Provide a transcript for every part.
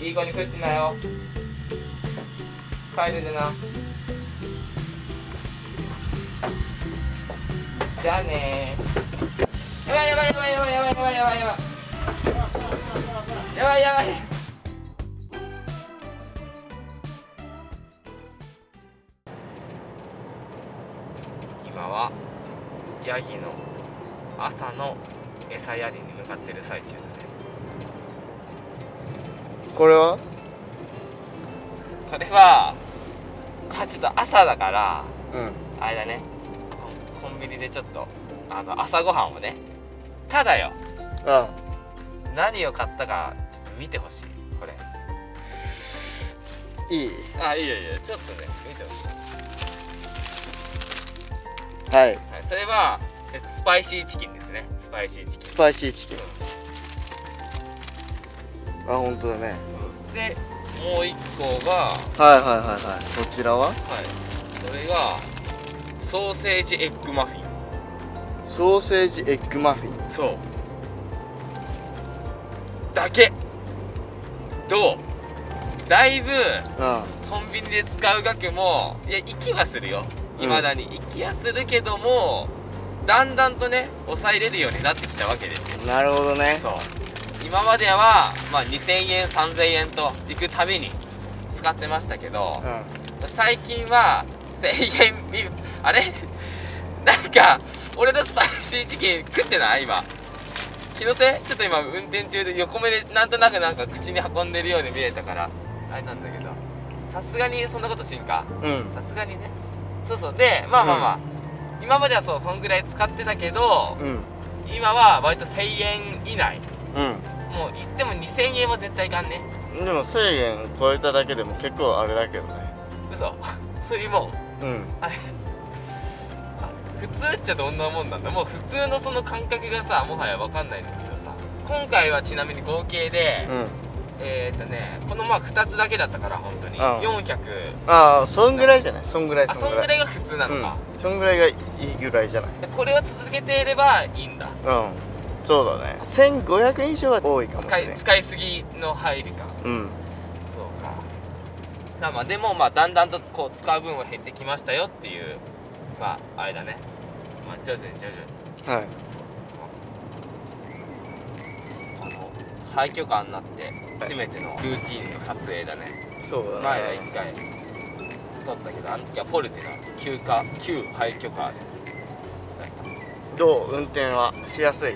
いい子に食ってなよ。帰るでな。じゃあねー。やばいやばいやばいやばいやばいやばいやばいやばいやばいやばい。今はヤギの朝の餌やりに向かってる最中だね。これはこれはちょっと朝だからあれだね、コンビニでちょっと朝ごはんをね。ただよ、何を買ったかちょっと見てほしい。これいい。いいよいいよ、ちょっとね見てほしい。はい、はい、それはスパイシーチキンですね。スパイシーチキン。スパイシーチキン。あ、本当だね。でもう一個が、はいはいはいはい。こちらは？はい、それがソーセージエッグマフィン。ソーセージエッグマフィン。そうだけ。どう？だいぶコンビニで使う額もいや息はするよ。いまだに息はするけども、だんだんとね抑えれるようになってきたわけですよ。なるほどね。そう、今までは2000円3000円と行くたびに使ってましたけど、最近は1000円あれなんか俺のスパイシーチキン食ってない？今気のせい？ちょっと今運転中で横目でなんとなくなんか口に運んでるように見えたからあれなんだけど、さすがにそんなことしんか？さすがにね。そうそう。で今まではそんぐらい使ってたけど、今は割と1000円以内。もう言っても2000円は絶対いかんね。でも1000円超えただけでも結構あれだけどね。嘘そういうもん。あれ普通っちゃどんなもんなんだ。もう普通のその感覚がさもはや分かんないんだけどさ、今回はちなみに合計でこの2つだけだったから本当に400。ああ、そんぐらいじゃない？そんぐらい。そんぐらいが普通なのか。そんぐらいがいいぐらいじゃない？これを続けていればいいんだ。そうだね。1500円以上は多いかもしれない。使いすぎの入りか。そうか。でもだんだんとこう使う分は減ってきましたよっていうあれだね。徐々に。はい。廃墟感になって初めてのルーティーンの撮影だね。そうだね。前は1回撮ったけど、あの時はフォルテが旧廃墟カーで。どう？運転はしやすい？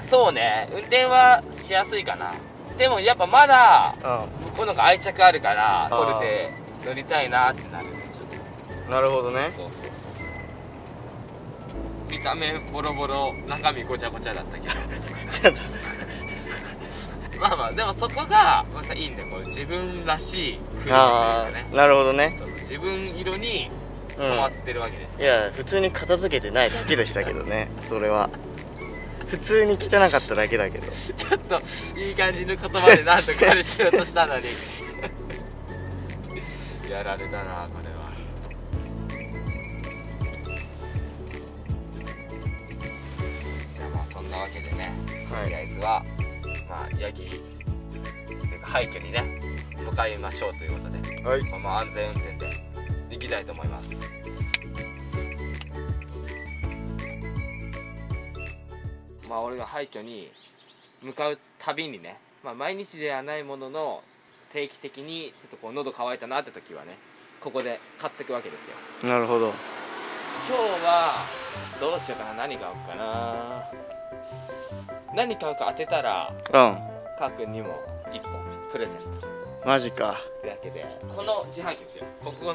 そうね、運転はしやすいかな。でもやっぱまだ向こうのが愛着あるからフォルテ乗りたいなってなるね。ちょっと。なるほどね。そう見た目ボロボロ、中身ごちゃごちゃだったけどでもそこがまたいいんだよ。こう自分らしい風というかね。なるほどね。そう自分色に染まってるわけです。いや普通に片付けてないだけでしたけどね。それは普通に汚かっただけだけどちょっといい感じの言葉でなんとかしようとしたのにやられたなこれは。じゃあそんなわけでね、とりあえずはヤギというか廃墟にね向かいましょうということで、安全運転で行きたいと思います。俺が廃墟に向かうたびにね、毎日ではないものの定期的にちょっとこう喉乾いたなって時はねここで買っていくわけですよ。なるほど。今日はどうしようかな。何買おうかな。何買うか当てたらかーくんにも1本プレゼント。マジか。というわけでこの自販機ですよ。ここ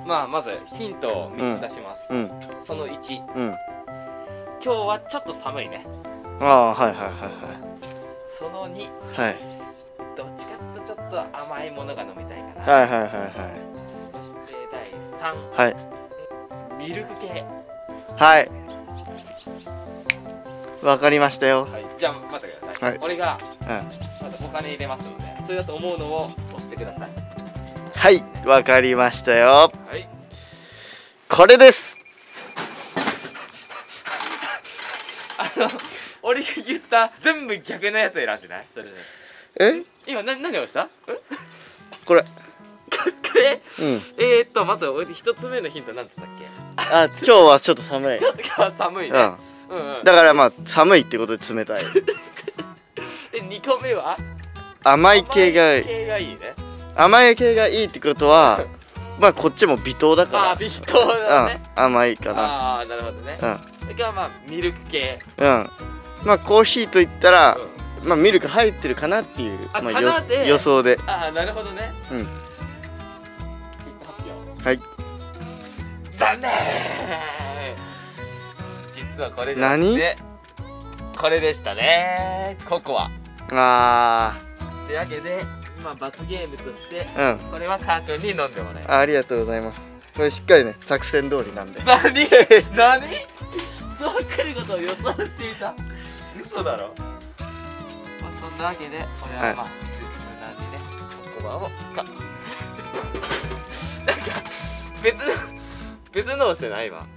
まずヒントを3つ出します。その1、今日はちょっと寒いね。その2、どっちかっていうとちょっと甘いものが飲みたいかな。そして第3、ミルク系。わかりましたよ。じゃあ待ってください。俺がまずお金入れますので、それだと思うのを押してください。はい、わかりましたよ。これです。俺が言った全部逆のやつ選んでない？それでえ今何をした？これこれ？うん。まず一つ目のヒントなんつったっけ？あ、今日はちょっと寒い。ちょっと今日は寒いね。うんうん。だからまあ寒いってことで冷たい。で2個目は甘い系がいい。甘い系がいいってことはまあこっちも微糖だから。あ、微糖だね。甘いかな。ああ、なるほどね。だからまあミルク系。まあコーヒーといったらまあミルク入ってるかなっていう予想で。ああ、なるほどね。うん。結果発表。はい。残念。実はこれじゃなくてこれでしたね。ココア。あというわけで今罰ゲームとしてこれはカー君に飲んでもらいます。ありがとうございます。これしっかりね作戦通りなんで。何そう来ることを予想していた。嘘だろ。まあそんなわけでこれはまあ普通にねココアをなんか別のをしてない今。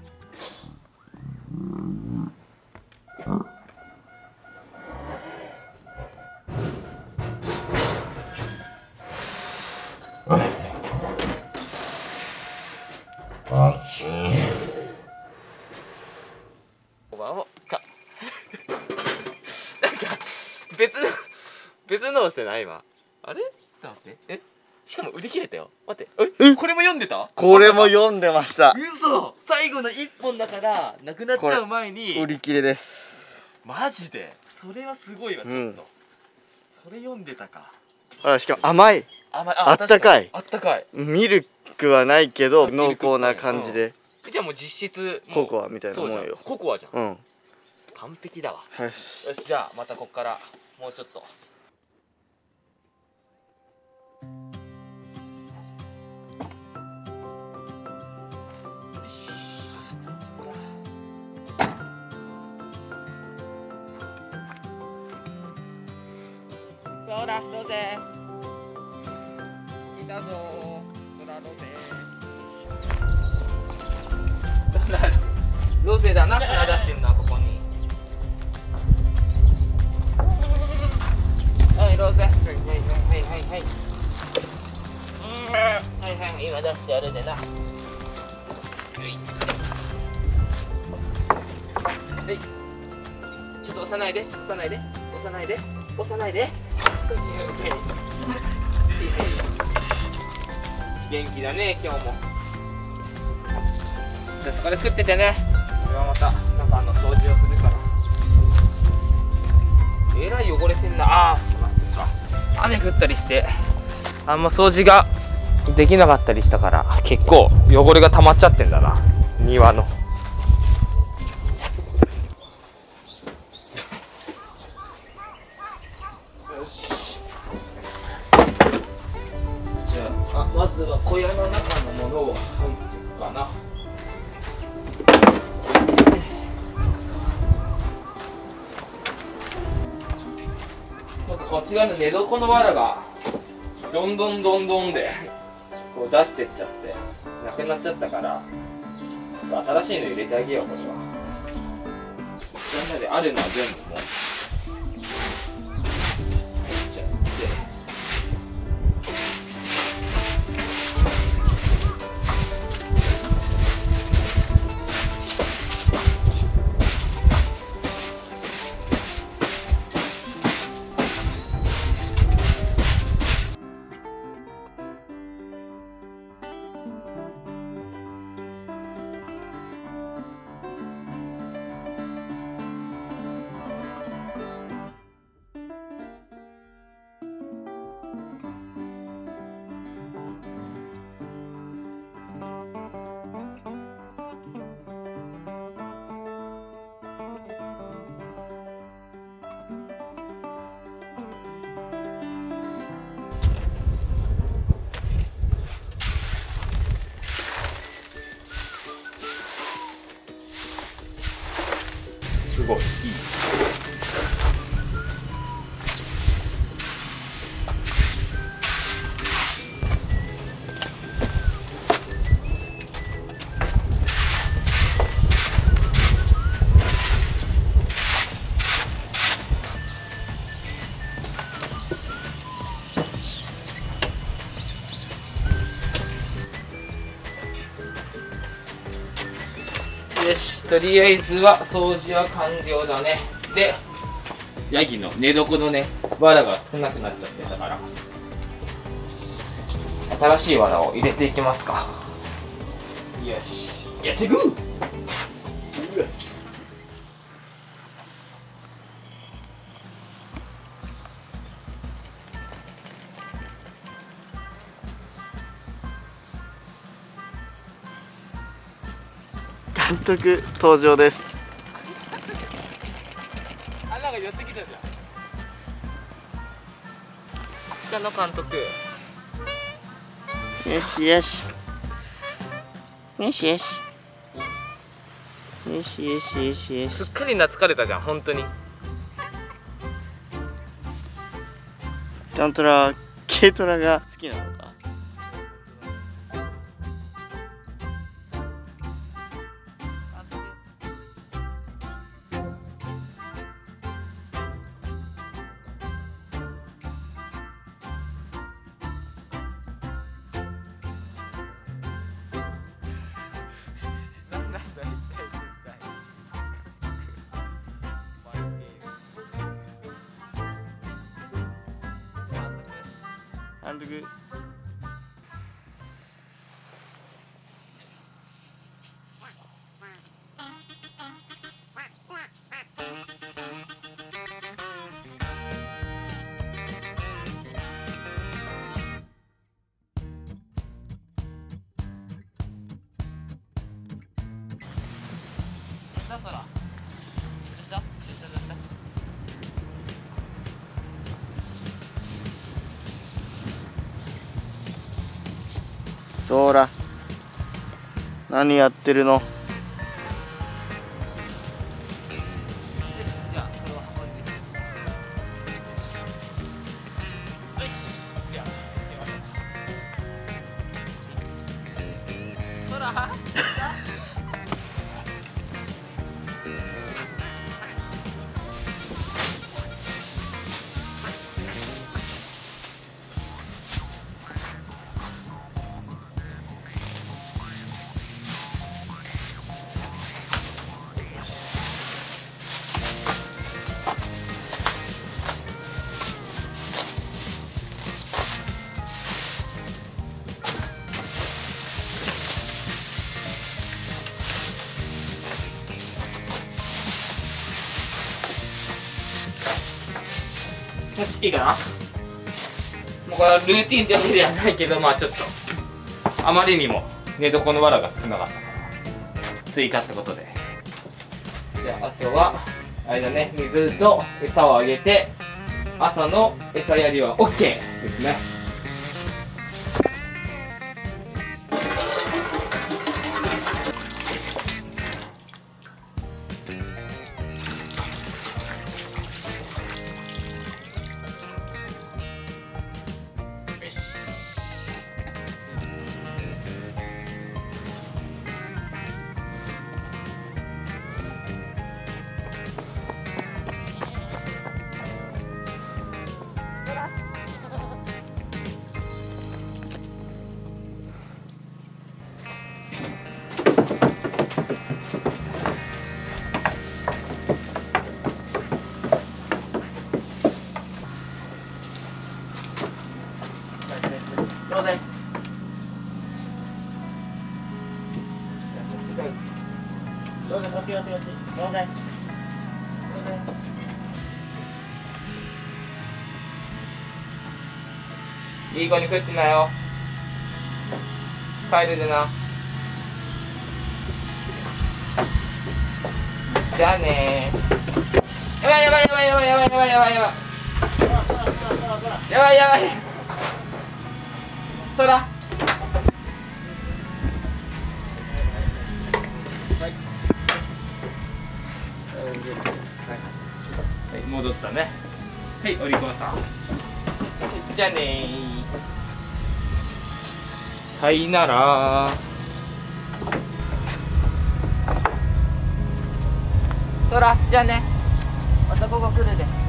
別のをしてない今。あれ？ちょっと待って。しかも売り切れたよ。待って。これも読んでた？これも読んでました。嘘。最後の1本だからなくなっちゃう前に売り切れです。マジで？それはすごいわ。ちょっとそれ読んでたか。しかも甘い。あったかい。あったかい。ミルクはないけど濃厚な感じで。じゃあもう実質ココアみたいなもんよ。ココアじゃん。完璧だわ。よし、じゃあまたこっからもうちょっと。そうだ、ロゼいたぞー、ロゼロゼだな、鼻出してんのはここに。はい、ロゼ。はい、今出してやるでな。はい、ちょっと押さないで。元気だね、今日も。じゃあそこで食っててね。俺はまた中の掃除をするから。えらい汚れてんな。あー、まっすぐか。雨降ったりしてあんま掃除ができなかったりしたから結構汚れが溜まっちゃってんだな、庭の。よし、じゃあまずは小屋の中のものを入っていくかな。こっち側の寝床の藁がどんどんでこう出してっちゃってなくなっちゃったから、新しいの入れてあげよう。これはみんなであるのは全部もう入っちゃって。すごいいい。よし、とりあえずは掃除は完了だね。で、ヤギの寝床のね、藁が少なくなっちゃってたから、新しい藁を入れていきますか。よし、やっていく。監督登場です。あ、なんか寄ってきたじゃん。北野監督。よしよし。よしよし。よしよしよしよし。すっかり懐かれたじゃん、本当に。軽トラが好きなのか。監督。そーら、何やってるの。よし、いいかな。もうこれはルーティンってわけではないけど、まあちょっとあまりにも寝床の藁が少なかったから追加ってことで、じゃああとはあれだね、水と餌をあげて朝の餌やりは OK ですね。いい子に食ってなよ。帰るでな。じゃあねー。やばいやばいやばいやばいやばいやばいやばいやばいやばいやばい。そら。はい、戻ったね。はい、お利口さん。じゃあねー。さいなら。そら、じゃあね。また午後来るで。